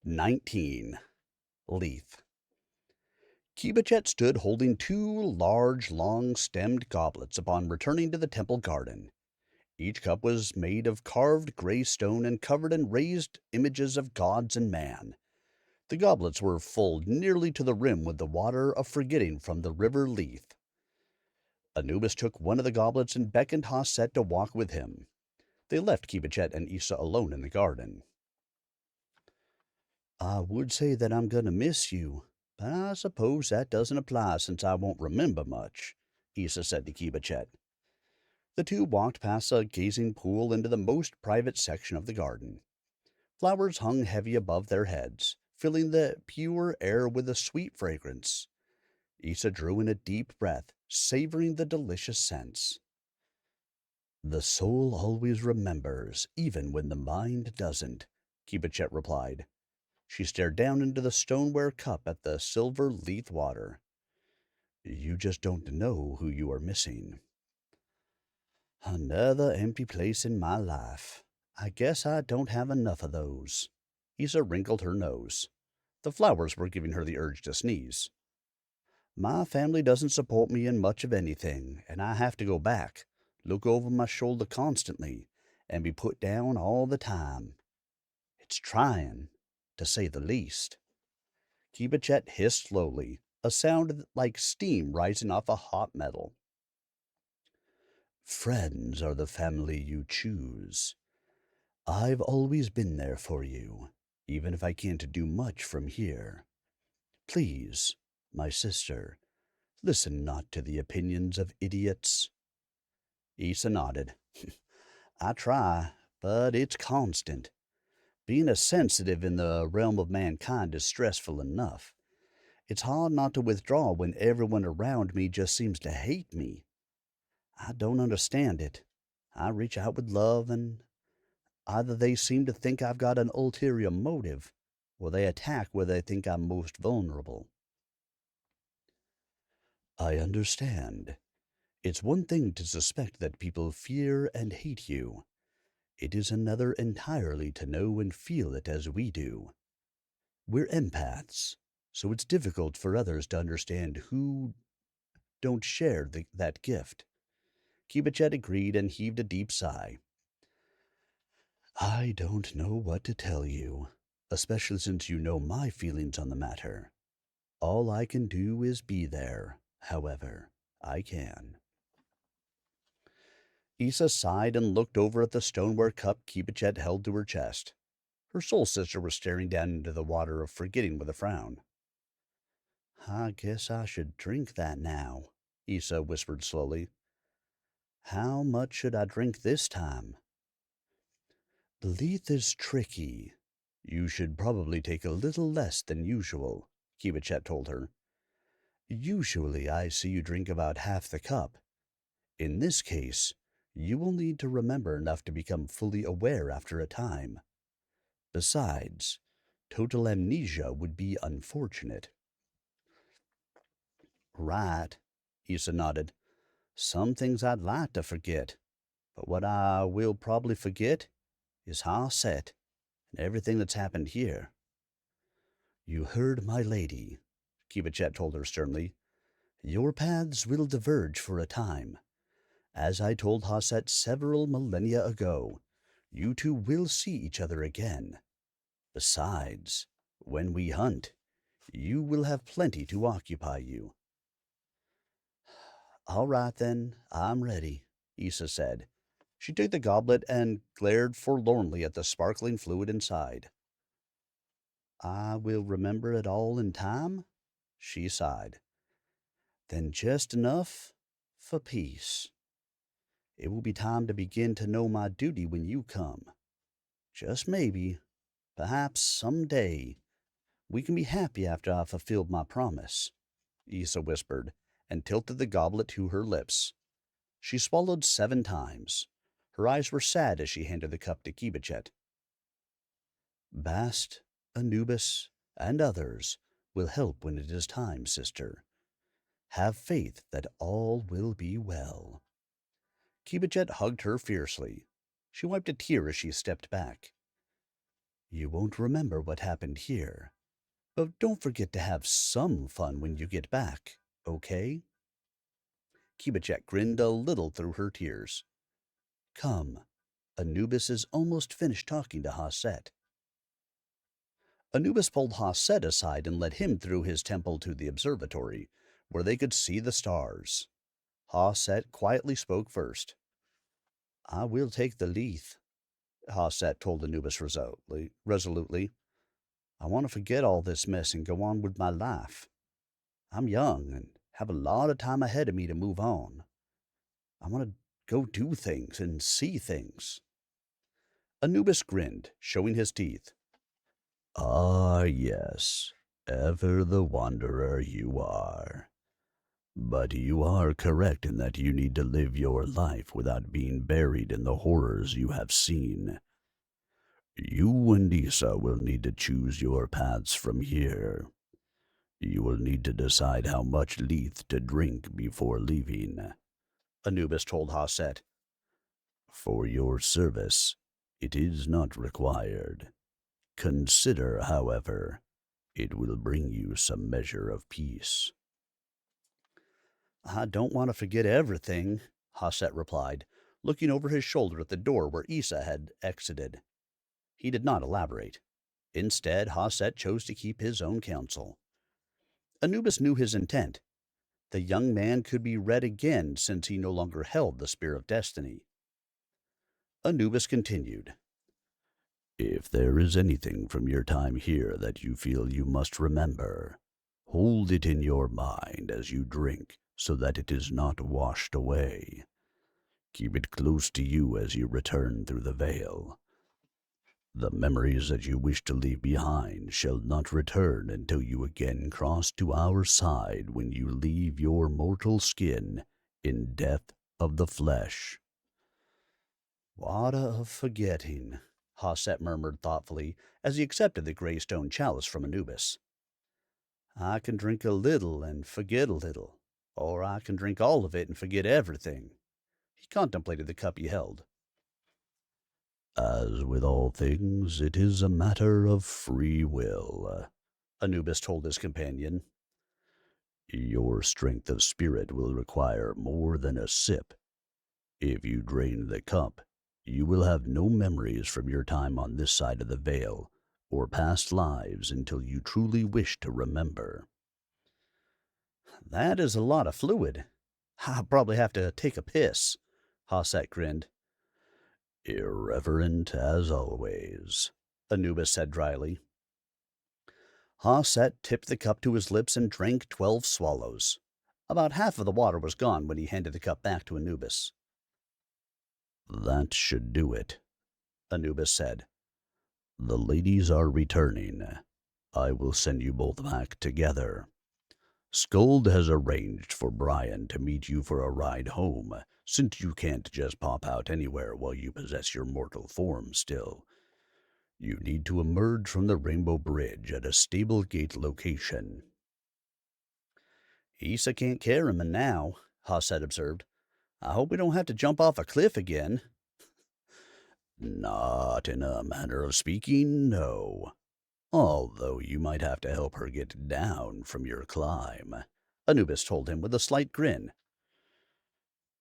19. Lethe. Khebechet stood holding two large, long-stemmed goblets upon returning to the temple garden. Each cup was made of carved gray stone and covered in raised images of gods and man. The goblets were full nearly to the rim with the water of forgetting from the River Lethe. Anubis took one of the goblets and beckoned Ha-Set to walk with him. They left Khebechet and Issa alone in the garden. "I would say that I'm going to miss you, but I suppose that doesn't apply since I won't remember much," Issa said to Khebechet. The two walked past a gazing pool into the most private section of the garden. Flowers hung heavy above their heads, filling the pure air with a sweet fragrance. Issa drew in a deep breath, savoring the delicious scents. "The soul always remembers, even when the mind doesn't," Khebechet replied. She stared down into the stoneware cup at the silver Lethe water. "You just don't know who you are missing." "Another empty place in my life. I guess I don't have enough of those." Issa wrinkled her nose. The flowers were giving her the urge to sneeze. "My family doesn't support me in much of anything, and I have to go back, look over my shoulder constantly, and be put down all the time. It's trying, to say the least." Khebechet hissed slowly, a sound like steam rising off a hot metal. "Friends are the family you choose. I've always been there for you, even if I can't do much from here. Please, my sister, listen not to the opinions of idiots." Issa nodded. "I try, but it's constant. Being a sensitive in the realm of mankind is stressful enough. It's hard not to withdraw when everyone around me just seems to hate me. I don't understand it. I reach out with love, and either they seem to think I've got an ulterior motive, or they attack where they think I'm most vulnerable." "I understand. It's one thing to suspect that people fear and hate you. It is another entirely to know and feel it as we do. We're empaths, so it's difficult for others to understand who don't share that gift." Khebechet agreed and heaved a deep sigh. "I don't know what to tell you, especially since you know my feelings on the matter. All I can do is be there, however I can." Issa sighed and looked over at the stoneware cup Khebechet held to her chest. Her soul sister was staring down into the water of forgetting with a frown. "I guess I should drink that now," Issa whispered slowly. "How much should I drink this time?" "Lethe is tricky. You should probably take a little less than usual," Khebechet told her. "Usually I see you drink about half the cup. In this case, you will need to remember enough to become fully aware after a time. Besides, total amnesia would be unfortunate." "Right," Issa nodded. "Some things I'd like to forget, but what I will probably forget is Ha-Set and everything that's happened here." "You heard my lady," Khebechet told her sternly. "Your paths will diverge for a time. As I told Ha-Set several millennia ago, you two will see each other again. Besides, when we hunt, you will have plenty to occupy you." "All right, then, I'm ready," Issa said. She took the goblet and glared forlornly at the sparkling fluid inside. "I will remember it all in time?" She sighed. "Then just enough for peace. It will be time to begin to know my duty when you come. Just maybe, perhaps some day, we can be happy after I've fulfilled my promise," Issa whispered, and tilted the goblet to her lips. She swallowed 7 times. Her eyes were sad as she handed the cup to Khebechet. "Bast, Anubis, and others will help when it is time, sister. Have faith that all will be well." Khebechet hugged her fiercely. She wiped a tear as she stepped back. You won't remember what happened here, but don't forget to have some fun when you get back, okay? Khebechet grinned a little through her tears. Come, Anubis is almost finished talking to Ha-Set. Anubis pulled Ha-Set aside and led him through his temple to the observatory, where they could see the stars. Ha-Set quietly spoke first. I will take the Lethe, Ha-Set told Anubis resolutely. I want to forget all this mess and go on with my life. I'm young and have a lot of time ahead of me to move on. I want to go do things and see things. Anubis grinned, showing his teeth. Ah, yes, ever the wanderer you are. But you are correct in that you need to live your life without being buried in the horrors you have seen. You and Isa will need to choose your paths from here. You will need to decide how much Lethe to drink before leaving, Anubis told Ha-Set. For your service, it is not required. Consider, however, it will bring you some measure of peace. I don't want to forget everything, Ha-Set replied, looking over his shoulder at the door where Isa had exited. He did not elaborate. Instead, Ha-Set chose to keep his own counsel. Anubis knew his intent. The young man could be read again since he no longer held the Spear of Destiny. Anubis continued. If there is anything from your time here that you feel you must remember, hold it in your mind as you drink so that it is not washed away. Keep it close to you as you return through the veil. The memories that you wish to leave behind shall not return until you again cross to our side when you leave your mortal skin in death of the flesh. What a forgetting, Ha-Set murmured thoughtfully as he accepted the gray stone chalice from Anubis. I can drink a little and forget a little, or I can drink all of it and forget everything. He contemplated the cup he held. As with all things, it is a matter of free will, Anubis told his companion. Your strength of spirit will require more than a sip. If you drain the cup, you will have no memories from your time on this side of the veil or past lives until you truly wish to remember. That is a lot of fluid. I'll probably have to take a piss, Ha-Set grinned. Irreverent as always, Anubis said dryly. Ha-Set tipped the cup to his lips and drank 12 swallows. About half of the water was gone when he handed the cup back to Anubis. That should do it, Anubis said. The ladies are returning. I will send you both back together. Skuld has arranged for Brian to meet you for a ride home, since you can't just pop out anywhere while you possess your mortal form still. You need to emerge from the Rainbow Bridge at a stable gate location. Isa can't carry him now, Ha-Set observed. I hope we don't have to jump off a cliff again. Not in a manner of speaking, no. Although you might have to help her get down from your climb, Anubis told him with a slight grin.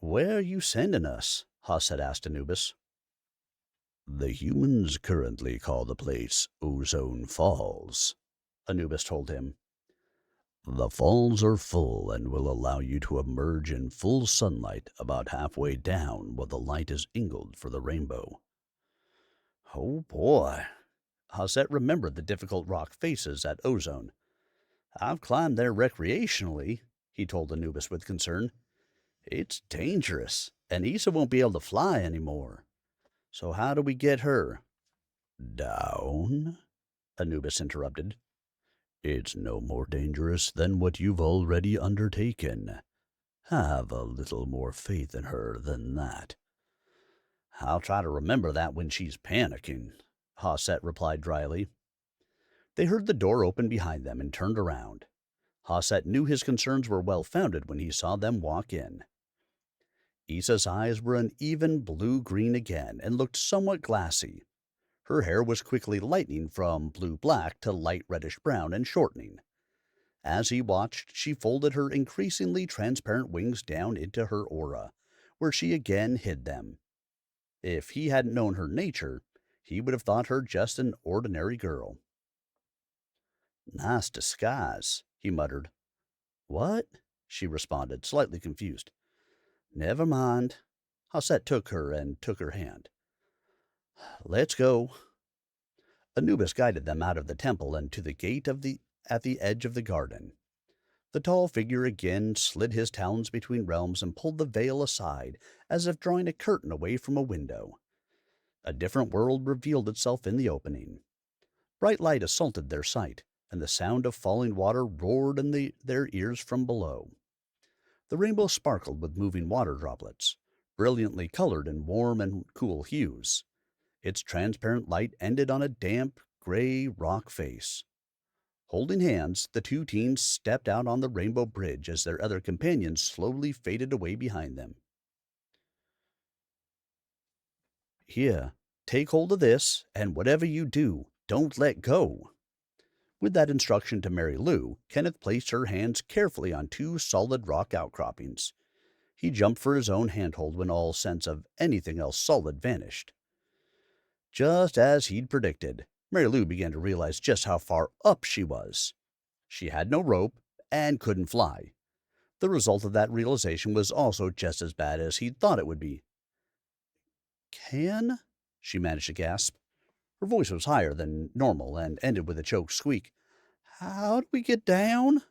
Where are you sending us? Ha-Set asked Anubis. The humans currently call the place Ozone Falls, Anubis told him. The falls are full and will allow you to emerge in full sunlight about halfway down while the light is angled for the rainbow. Oh boy. Ha-Set remembered the difficult rock faces at Ozone. I've climbed there recreationally, he told Anubis with concern. It's dangerous, and Isa won't be able to fly anymore. So how do we get her? Down? Anubis interrupted. It's no more dangerous than what you've already undertaken. Have a little more faith in her than that. I'll try to remember that when she's panicking, Ha-Set replied dryly. They heard the door open behind them and turned around. Ha-Set knew his concerns were well-founded when he saw them walk in. Isa's eyes were an even blue-green again and looked somewhat glassy. Her hair was quickly lightening from blue-black to light reddish-brown and shortening. As he watched, she folded her increasingly transparent wings down into her aura, where she again hid them. If he hadn't known her nature, he would have thought her just an ordinary girl. Nice disguise, he muttered. What? She responded, slightly confused. Never mind. Ha-Set took her hand. Let's go. Anubis guided them out of the temple and to the gate at the edge of the garden. The tall figure again slid his talons between realms and pulled the veil aside, as if drawing a curtain away from a window. A different world revealed itself in the opening. Bright light assaulted their sight, and the sound of falling water roared in their ears from below. The rainbow sparkled with moving water droplets, brilliantly colored in warm and cool hues. Its transparent light ended on a damp, gray rock face. Holding hands, the two teens stepped out on the rainbow bridge as their other companions slowly faded away behind them. Here, take hold of this, and whatever you do, don't let go. With that instruction to Mary Lou, Kenneth placed her hands carefully on two solid rock outcroppings. He jumped for his own handhold when all sense of anything else solid vanished. Just as he'd predicted, Mary Lou began to realize just how far up she was. She had no rope and couldn't fly. The result of that realization was also just as bad as he'd thought it would be. Can? She managed to gasp. Her voice was higher than normal and ended with a choked squeak. How do we get down?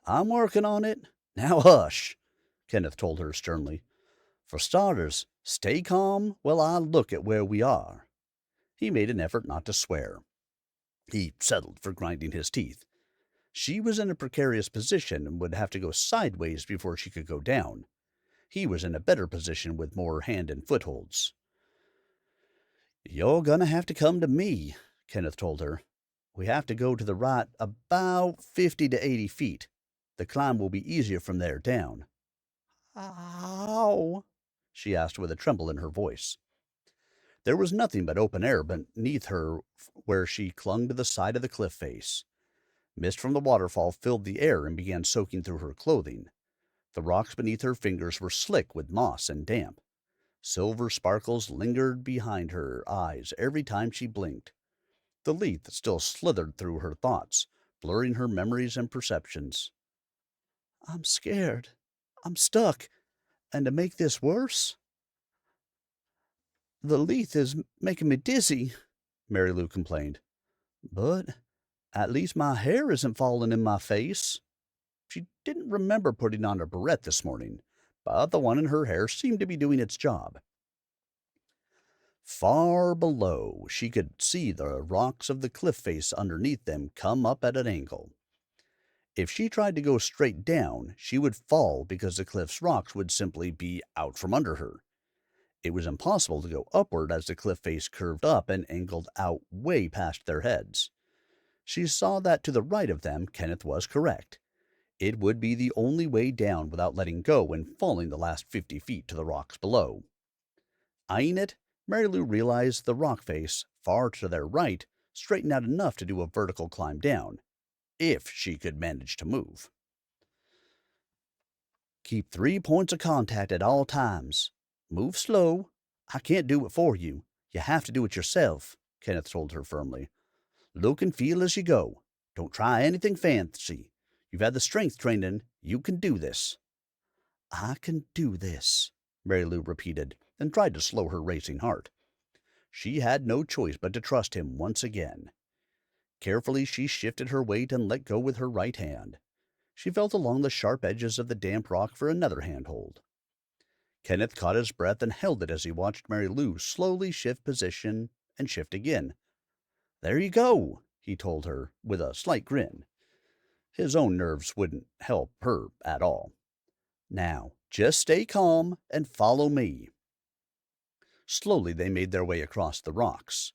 I'm working on it. Now hush, Kenneth told her sternly. For starters, stay calm while I look at where we are. He made an effort not to swear. He settled for grinding his teeth. She was in a precarious position and would have to go sideways before she could go down. He was in a better position with more hand and footholds. You're gonna have to come to me, Kenneth told her. We have to go to the right about 50 to 80 feet. The climb will be easier from there down. How? She asked with a tremble in her voice. There was nothing but open air beneath her where she clung to the side of the cliff face. Mist from the waterfall filled the air and began soaking through her clothing. The rocks beneath her fingers were slick with moss and damp. Silver sparkles lingered behind her eyes every time she blinked. The Lethe still slithered through her thoughts, blurring her memories and perceptions. I'm scared. I'm stuck. And to make this worse, the Lethe is making me dizzy, Mary Lou complained. But at least my hair isn't falling in my face. She didn't remember putting on a barrette this morning, but the one in her hair seemed to be doing its job. Far below, she could see the rocks of the cliff face underneath them come up at an angle. If she tried to go straight down, she would fall because the cliff's rocks would simply be out from under her. It was impossible to go upward as the cliff face curved up and angled out way past their heads. She saw that to the right of them, Kenneth was correct. It would be the only way down without letting go and falling the last 50 feet to the rocks below. Eyeing it, Mary Lou realized the rock face, far to their right, straightened out enough to do a vertical climb down, if she could manage to move. Keep 3 points of contact at all times. Move slow. I can't do it for you. You have to do it yourself, Kenneth told her firmly. Look and feel as you go. Don't try anything fancy. You've had the strength training. You can do this. I can do this, Mary Lou repeated, and tried to slow her racing heart. She had no choice but to trust him once again. Carefully, she shifted her weight and let go with her right hand. She felt along the sharp edges of the damp rock for another handhold. Kenneth caught his breath and held it as he watched Mary Lou slowly shift position and shift again. There you go, he told her with a slight grin. His own nerves wouldn't help her at all. Now, just stay calm and follow me. Slowly they made their way across the rocks.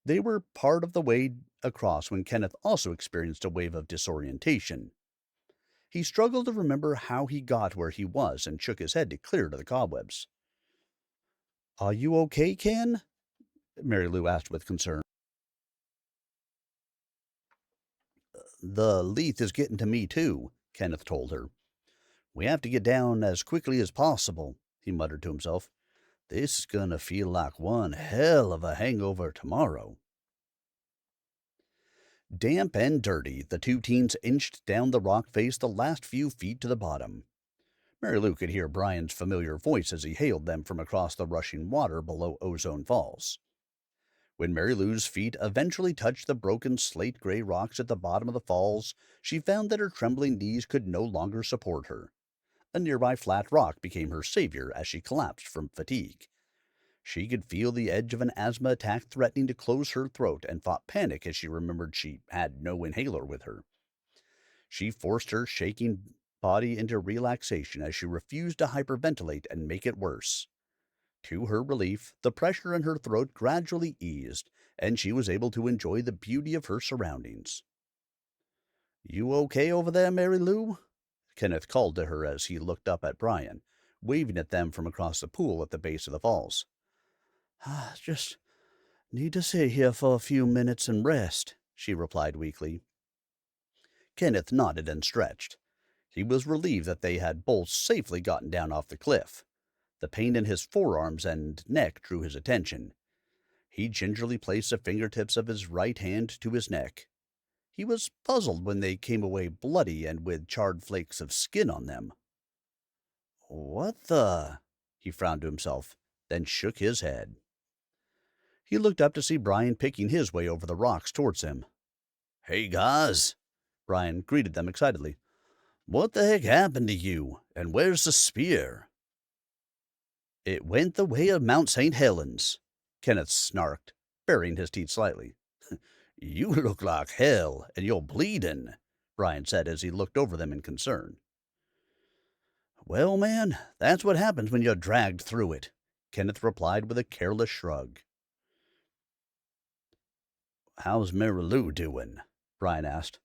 They were part of the way across when Kenneth also experienced a wave of disorientation. He struggled to remember how he got where he was and shook his head to clear to the cobwebs. Are you okay, Ken? Mary Lou asked with concern. The Lethe is getting to me, too, Kenneth told her. We have to get down as quickly as possible, he muttered to himself. This is gonna feel like one hell of a hangover tomorrow. Damp and dirty, the two teens inched down the rock face the last few feet to the bottom. Mary Lou could hear Brian's familiar voice as he hailed them from across the rushing water below Ozone Falls. When Mary Lou's feet eventually touched the broken slate-gray rocks at the bottom of the falls, she found that her trembling knees could no longer support her. A nearby flat rock became her savior as she collapsed from fatigue. She could feel the edge of an asthma attack threatening to close her throat and fought panic as she remembered she had no inhaler with her. She forced her shaking body into relaxation as she refused to hyperventilate and make it worse. To her relief, the pressure in her throat gradually eased, and she was able to enjoy the beauty of her surroundings. You okay over there, Mary Lou? Kenneth called to her as he looked up at Brian, waving at them from across the pool at the base of the falls. I just need to sit here for a few minutes and rest, she replied weakly. Kenneth nodded and stretched. He was relieved that they had both safely gotten down off the cliff. The pain in his forearms and neck drew his attention. He gingerly placed the fingertips of his right hand to his neck. He was puzzled when they came away bloody and with charred flakes of skin on them. What the? He frowned to himself, then shook his head. He looked up to see Brian picking his way over the rocks towards him. Hey, guys, Brian greeted them excitedly. What the heck happened to you, and where's the spear? It went the way of Mount St. Helens, Kenneth snarked, baring his teeth slightly. You look like hell, and you're bleeding, Brian said as he looked over them in concern. Well, man, that's what happens when you're dragged through it, Kenneth replied with a careless shrug. How's Mary Lou doing? Brian asked.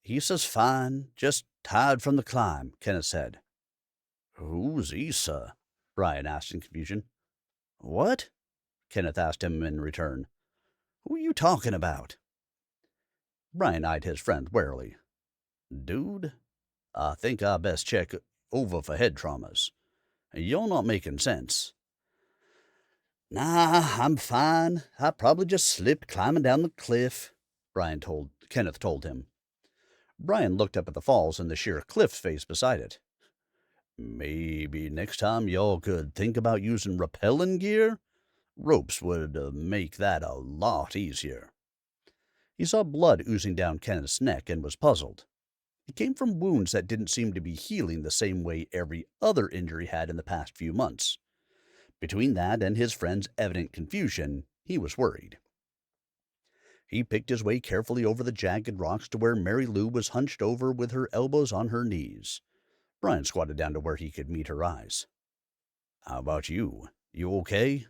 Issa's fine, just tired from the climb, Kenneth said. Who's Issa? Brian asked in confusion. What? Kenneth asked him in return. Who are you talking about? Brian eyed his friend warily. Dude, I think I best check over for head traumas. You're not making sense. Nah, I'm fine. I probably just slipped climbing down the cliff, Kenneth told him. Brian looked up at the falls and the sheer cliff face beside it. Maybe next time y'all could think about using rappelling gear? Ropes would make that a lot easier. He saw blood oozing down Kenneth's neck and was puzzled. It came from wounds that didn't seem to be healing the same way every other injury had in the past few months. Between that and his friend's evident confusion, he was worried. He picked his way carefully over the jagged rocks to where Mary Lou was hunched over with her elbows on her knees. Brian squatted down to where he could meet her eyes. How about you? You okay?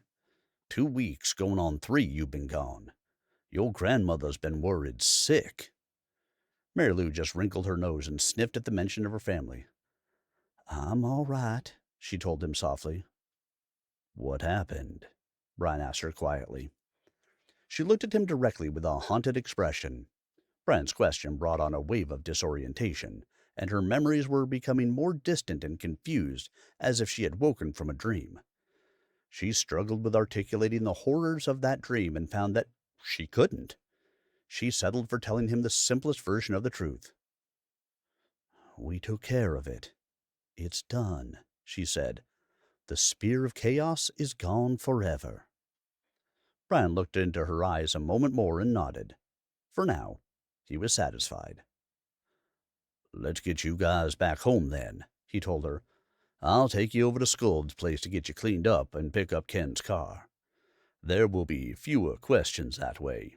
2 weeks, going on 3, you've been gone. Your grandmother's been worried sick. Mary Lou just wrinkled her nose and sniffed at the mention of her family. I'm all right, she told him softly. What happened? Brian asked her quietly. She looked at him directly with a haunted expression. Brian's question brought on a wave of disorientation, and her memories were becoming more distant and confused, as if she had woken from a dream. She struggled with articulating the horrors of that dream and found that she couldn't. She settled for telling him the simplest version of the truth. We took care of it. It's done, she said. The spear of chaos is gone forever. Brian looked into her eyes a moment more and nodded. For now, he was satisfied. Let's get you guys back home then, he told her. I'll take you over to Scold's place to get you cleaned up and pick up Ken's car. There will be fewer questions that way.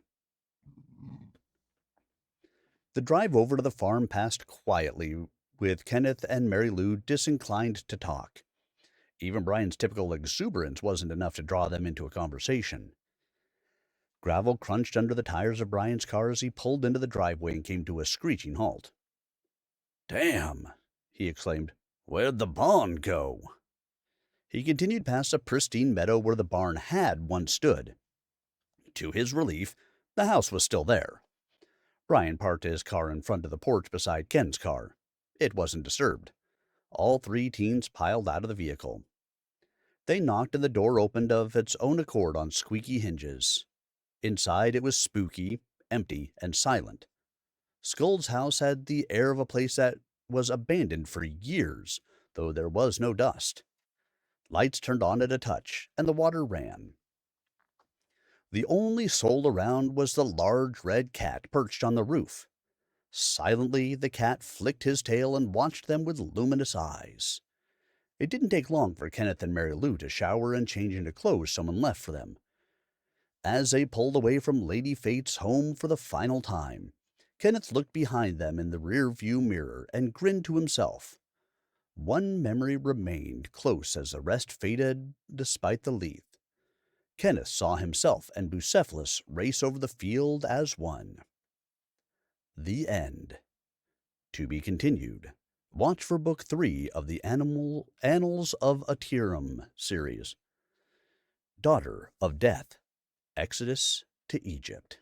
The drive over to the farm passed quietly, with Kenneth and Mary Lou disinclined to talk. Even Brian's typical exuberance wasn't enough to draw them into a conversation. Gravel crunched under the tires of Brian's car as he pulled into the driveway and came to a screeching halt. Damn, he exclaimed. Where'd the barn go? He continued past a pristine meadow where the barn had once stood. To his relief, the house was still there. Brian parked his car in front of the porch beside Ken's car. It wasn't disturbed. All three teens piled out of the vehicle. They knocked and the door opened of its own accord on squeaky hinges. Inside it was spooky, empty, and silent. Skull's house had the air of a place that was abandoned for years, though there was no dust. Lights turned on at a touch, and the water ran. The only soul around was the large red cat perched on the roof. Silently, the cat flicked his tail and watched them with luminous eyes. It didn't take long for Kenneth and Mary Lou to shower and change into clothes someone left for them. As they pulled away from Lady Fate's home for the final time, Kenneth looked behind them in the rear-view mirror and grinned to himself. One memory remained close as the rest faded despite the Lethe. Kenneth saw himself and Bucephalus race over the field as one. The end. To be continued. Watch for Book 3 of the Annals of Atirum series. Daughter of Death. Exodus to Egypt.